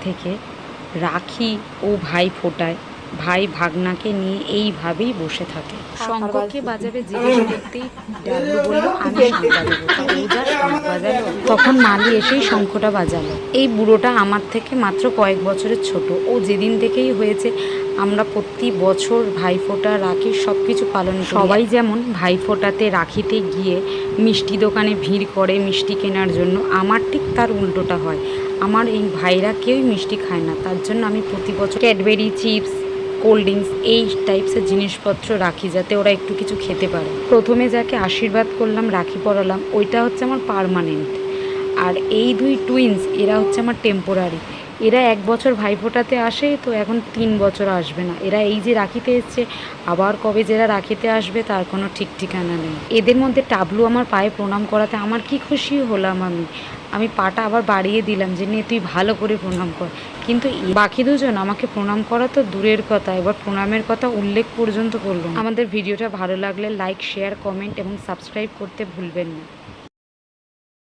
থেকে রাখি ও ভাই ফোটায়, ভাই ভাগনাকে নিয়ে এইভাবেই বসে থাকে। শঙ্খকে বাজাবে জিজ্ঞেস করতেই ডাবলু বলল আমি শঙ্খ বাজাবো। তা ও যা শঙ্খ বাজালো, তখন মালি এসেই শঙ্খটা বাজালো। এই বুড়োটা আমার থেকে মাত্র কয়েক বছরের ছোট। ও যেদিন থেকেই হয়েছে আমরা প্রতি বছর ভাইফোঁটা রাখি সব কিছু পালন করি। সবাই যেমন ভাইফোঁটাতে রাখিতে গিয়ে মিষ্টি দোকানে ভিড় করে মিষ্টি কেনার জন্য, আমার ঠিক তার উল্টোটা হয়। আমার এই ভাইরা কেউই মিষ্টি খায় না, তার জন্য আমি প্রতি বছর ক্যাডবেরি, চিপস, কোল্ড ড্রিঙ্কস এই টাইপসের জিনিসপত্র রাখি যাতে ওরা একটু কিছু খেতে পারে। প্রথমে যাকে আশীর্বাদ করলাম, রাখি পরালাম, ওইটা হচ্ছে আমার পার্মানেন্ট। আর এই দুই টুইন্স এরা হচ্ছে আমার টেম্পোরারি। এরা 1 বছর ভাইফোঁটাতে আসে, তো এখন 3 বছর আসবে না। এরা এই যে রাখিতে এসছে, আবার কবে যারা রাখিতে আসবে তার কোনো ঠিক ঠিকানা নেই। এদের মধ্যে টাবলু আমার পায়ে প্রণাম করাতে আমার কি খুশি হলাম। আমি পাটা আবার বাড়িয়ে দিলাম যে নে তুই ভালো করে প্রণাম কর। কিন্তু বাকি দুজন আমাকে প্রণাম করা তো দূরের কথা, এবার প্রণামের কথা উল্লেখ পর্যন্ত করলো না। আমাদের ভিডিওটা ভালো লাগলে লাইক, শেয়ার, কমেন্ট এবং সাবস্ক্রাইব করতে ভুলবেন না।